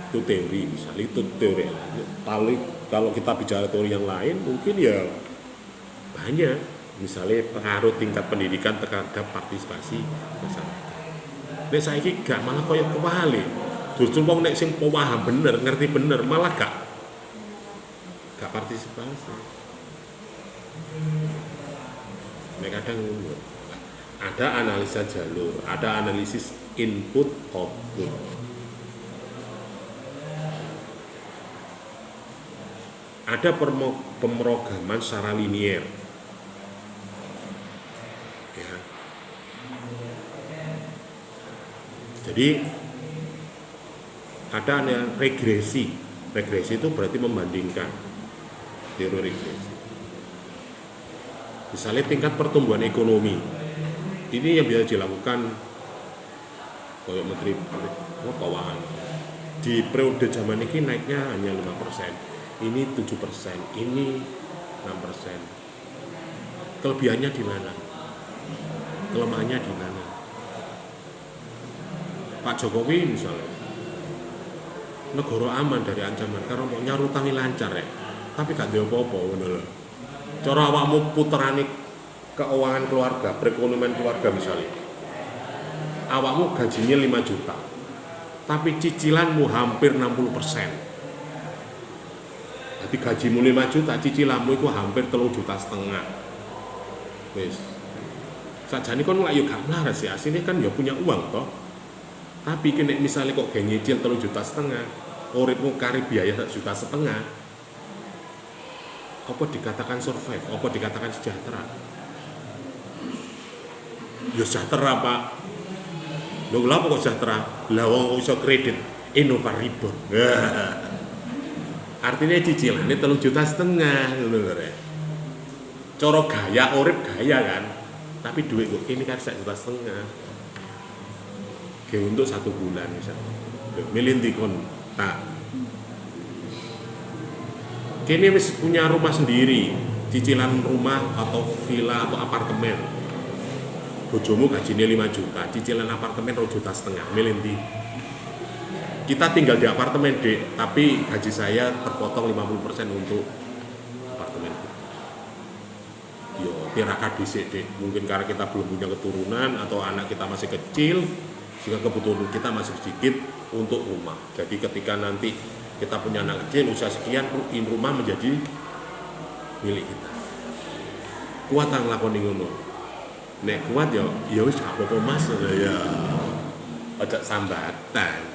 Itu teori, misalnya itu teori. Kalau kita bicara teori yang lain mungkin ya banyak, misalnya pengaruh tingkat pendidikan terhadap partisipasi masyarakat. Nek saiki gak malah koyo kewali. Justru wong nek sing paham bener, ngerti bener malah gak partisipasi. Nek kadang ada analisa jalur, ada analisis input output. Ada pemrograman secara linier. Ya. Jadi ada regresi. Regresi itu berarti membandingkan. Teori regresi. Misalnya tingkat pertumbuhan ekonomi. Ini yang biasa dilakukan oleh Menteri Keuangan. Di periode zaman ini naiknya hanya 5%. Ini 7%, ini 6%. Kelebihannya di mana? Kelemahannya di mana? Pak Jokowi misalnya, negara aman dari ancaman karena mau nyarutangi lancar ya, tapi gak ada apa-apa ngono lho. Cara awakmu puterani keuangan keluarga, perekonomian keluarga misalnya. Awakmu gajinya 5 juta. Tapi cicilanmu hampir 60%. Jadi gajimu 5 juta, cicilanmu itu hampir 3,5 juta. Wis. Sajane kon lak yo gak mlaras ya, asline kan ya punya uang toh. Tapi kene misalnya kok gak nyicil 3,5 juta, uripmu kari biaya 1,5 juta, apa dikatakan survive, apa dikatakan sejahtera? Ya sejahtera Pak. Lho lha kok sejahtera? Lah wong iso kredit Innova Ribon. Artinya cicilannya 3,5 juta ngono lho Rek. Cara gaya urip gaya kan. Tapi duit kok ini kan 1,5 juta. Kayak untuk 1 bulan misalnya. Milih ndi kon tak. Kini wis punya rumah sendiri, cicilan rumah atau villa atau apartemen. Bojomu gajinya 5 juta, cicilan apartemen 2,5 juta, milih ndi? Kita tinggal di apartemen, Dek, tapi gaji saya terpotong 50% untuk apartemen. Yo, tirakat dhisik, Dek. Mungkin karena kita belum punya keturunan atau anak kita masih kecil, sehingga kebutuhan kita masih sedikit untuk rumah. Jadi ketika nanti kita punya anak kecil usia sekian, rumah menjadi milik kita. Kuat ang lakoni ngono. Nek kuat ya wis gak apa-apa Mas ya. Aja sambatan.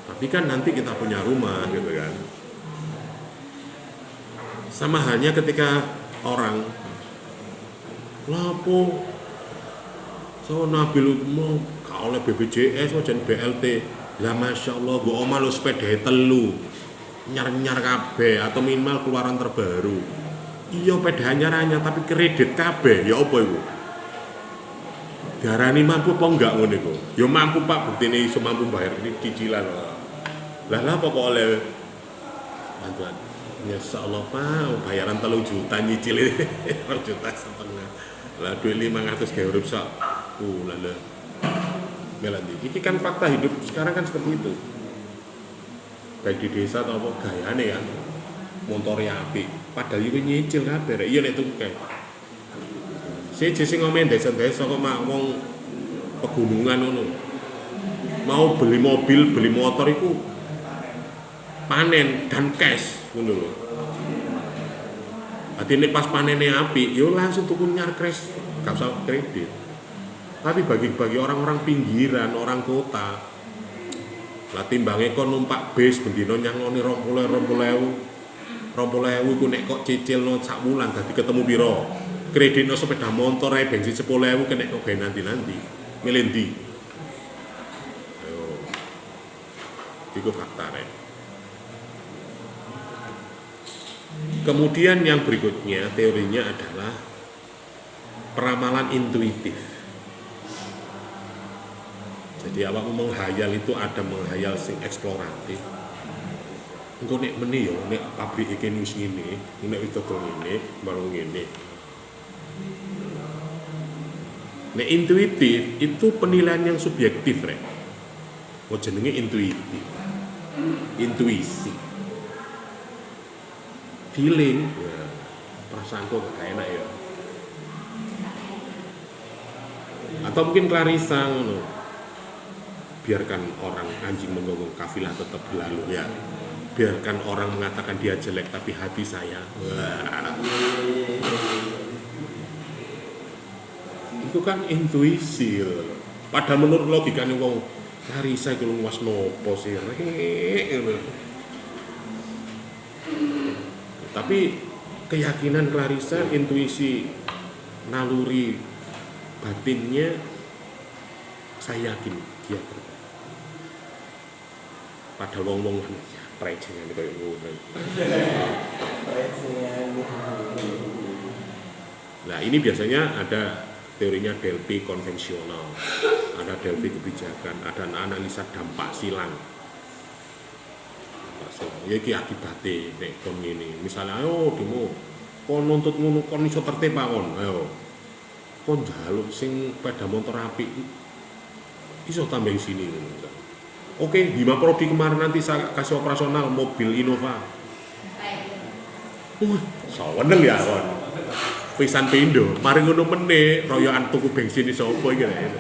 Tapi kan nanti kita punya rumah gitu kan. Sama halnya ketika orang lapo so nabil mau gak oleh BPJS wajan BLT. Lah Masya Allah, gua omah lo sepeda telu nyar-nyar kabeh atau minimal keluaran terbaru. Iya sepeda nyar-nyar tapi kredit kabeh, ya apa iku? Diarani mampu apa enggak ngono iku? Ya mampu Pak, buktine iso mampu bayar cicilan. Lah apa kok oleh bantuan? Ya Allah Pak, bayaran 3 juta nyicil 2,5 juta. Lah duit 500 gawe urip sak. Lha Melandi. Ini kan fakta hidup sekarang kan seperti itu. Baik di desa atau apa gayane ya. Motornya apik, padahal itu nyicil kabeh. Iya nek tuku kae. Siji sing ngomong desa-desa kok mak wong pegunungan ngono. Mau beli mobil, beli motor iku panen dan cash ngono lho. Dadi nek pas panene apik, yo langsung tuku nyar cash, gak usah kredit. Tapi bagi orang-orang pinggiran, orang kota, lah timbangnya kok numpak bis bendino nyangoni 20.000 iku nek kok cicil no sak wulan dadi ketemu piro? Kreditno sepeda motor ae bensin 10.000 kena kok gawe nanti-nanti. Milih ndi? Ayo. Iku fakta rek. Kemudian yang berikutnya teorinya adalah peramalan intuitif. Jadi awakmu menghayal itu ada menghayal sing eksploratif. Engko nek meni yo nek pabrik iki wis ngene, nek wis dodol ngene, baru ngene. Nek intuitif itu penilaian yang subjektif, rek. Oh jenenge intuitif. Intuisi. Feeling, ya, perasaanku gak enak ya. Atau mungkin Clarissa ngono. Biarkan orang anjing menggonggong kafilah tetap berlalu ya. Biarkan orang mengatakan dia jelek tapi hati saya. Wah. Itu kan intuisi. Padahal menurut logikanya wong Clarissa iku luas nopo sih. Tapi keyakinan Clarissa, intuisi naluri batinnya saya yakin dia berbeda. Padahal wong-wong ya prejengan koyo ngono. Nah, ini biasanya ada teorinya Delphi konvensional, ada Delphi kebijakan, ada analisa dampak silang. Ya iki akibate nek kon ngene. Misalnya ayo demo kon nuntut ngono kon iso tertib kon. Ayo. Kon njaluk sing sepeda motor apik iso tambah sini ngono. Oke, Bima Prodi kemarin nanti saya kasih operasional mobil Innova. Saweneng ya kon. Pisan pindo, mari ngono meneh royokan tuku bensin iso opo iki rek.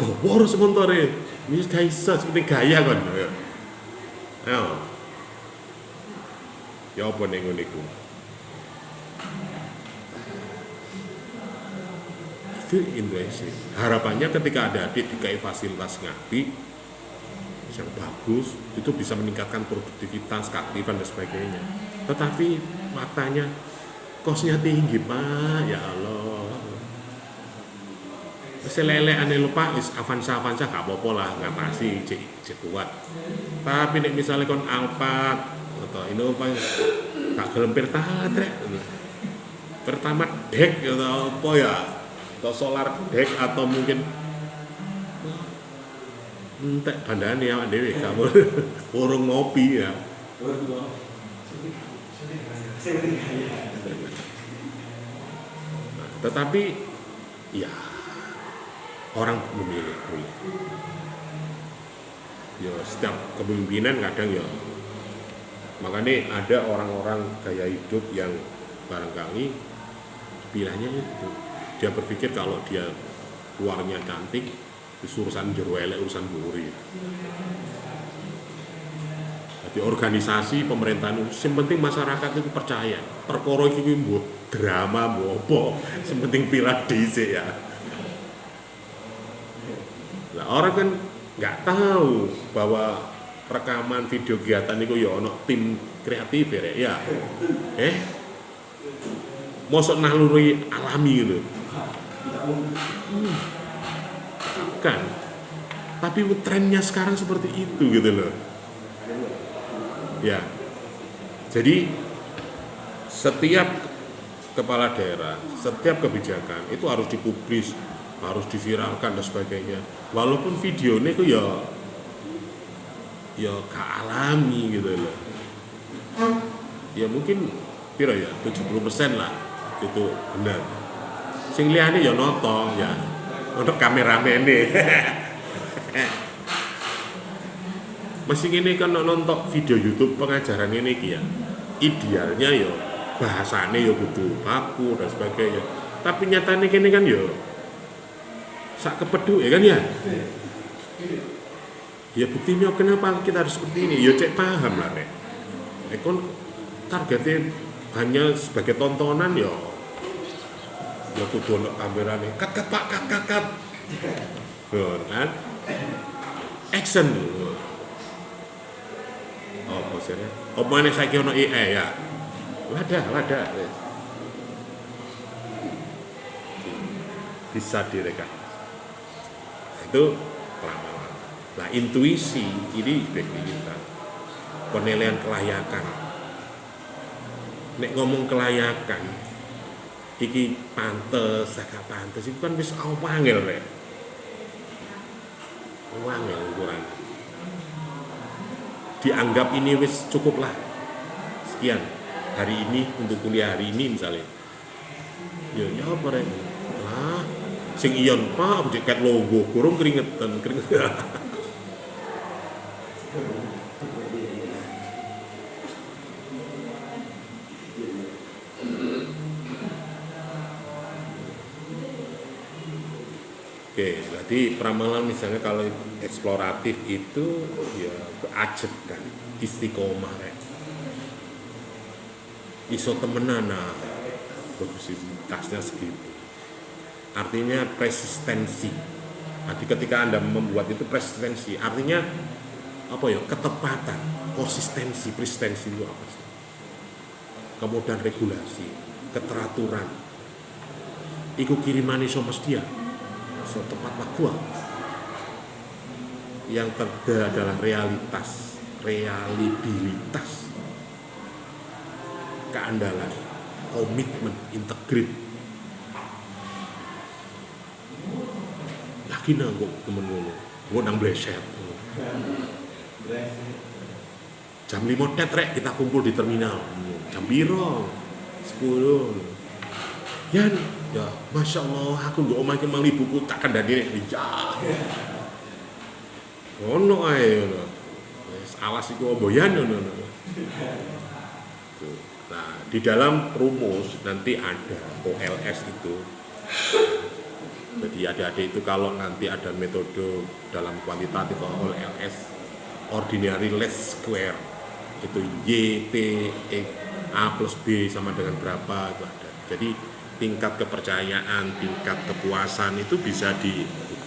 Bawa harus montore. Wis gak iso seperti gaya kon. Ayo. Ya apa ning ngene iku? Itu intuisi. Harapannya ketika ada adik dikai fasilitas ngapi yang bagus, itu bisa meningkatkan produktivitas, keaktifan dan sebagainya. Tetapi faktanya kosnya tinggi Pak, ya Allah. Selele ane lupa is Avanza gak apa-apa lah, ngatasi cek kuat. Tapi nek misalnya kon Alphard atau Innova gak gelem pertalite pertama deck atau apa ya, atau solar deck atau mungkin entek bandane awak dhewe kamu urung ngopi ya. Tetapi ya orang memilih boleh. Ya setiap kepemimpinan kadang ya, makanya ada orang-orang gaya hidup yang barangkali pilihannya itu, dia berpikir kalau dia luarnya cantik, urusan jero elek, urusan buri. Jadi organisasi pemerintahan itu, yang penting masyarakat itu percaya. Perkara iki mbok drama mbok apa, yang penting viral dhisik ya. Nah, orang kan nggak tahu bahwa rekaman video kegiatan itu ya ono tim kreatif ya. Mosok naluri alami gitu. Bukan. Tapi trennya sekarang seperti itu gitu loh. Ya. Jadi setiap kepala daerah, setiap kebijakan itu harus dipublis, harus diviralkan dan sebagainya. Walaupun videonya itu ya gak alami gitu loh. Ya mungkin piro ya 70% lah itu benar. Sing liyane ya nonton ya untuk kameramen nih. Mesti ini kan nonton video YouTube pengajaran ini ya. Idealnya ya bahasanya ya kudu baku dan sebagainya. Tapi nyatanya kene kan ya sak kepedu ya kan ya. Ya buktinya kenapa kita harus seperti ini? Ya cek paham lah nek. Kon targetnya hanya sebagai tontonan ya kudu ono kamerane. Kat Pak, kat. Kan? Action. Apa sih? Apa nek saiki ono AI ya? Wadah. Bisa direkam. Itu ramalan. Nah, intuisi ini bagi kita. Penilaian kelayakan. Nek ngomong kelayakan, iki pantes, gak pantes, itu kan wis awangel rek. Awangel ukuran. Dianggap ini wis cukup lah. Sekian hari ini untuk kuliah hari ini misalnya. Ya apa rek? Lah, sing iyon Pak, jaket logo, kurung keringetan. Oke, berarti peramalan misalnya kalau eksploratif itu ya keajekan, istiqomah rek. Iso temenan nah, produktivitasnya segitu. Artinya persistensi. Nanti ketika Anda membuat itu persistensi, artinya apa ya? Ketepatan, konsistensi, persistensi itu apa sih? Kemudian regulasi, keteraturan. Iku kiriman iso mesti ya. So tepat waktu. Yang ketiga adalah reliabilitas, keandalan, komitmen, integrit. Yakin aku temen ngono, gue nang bleset. Jam 5 tetrek kita kumpul di terminal. Jam piro? 10. Ya, Masya Allah, aku gak omah mang ibuku tak kandani ya. Ono ae ngono. Wis alas iku omboyan ngono. Nah, di dalam rumus nanti ada OLS itu. Jadi adik-adik itu kalau nanti ada metode dalam kuantitatif OLS, ordinary least square, itu Y, P, X, A plus B sama dengan berapa itu ada. Jadi tingkat kepercayaan, tingkat kepuasan itu bisa diukur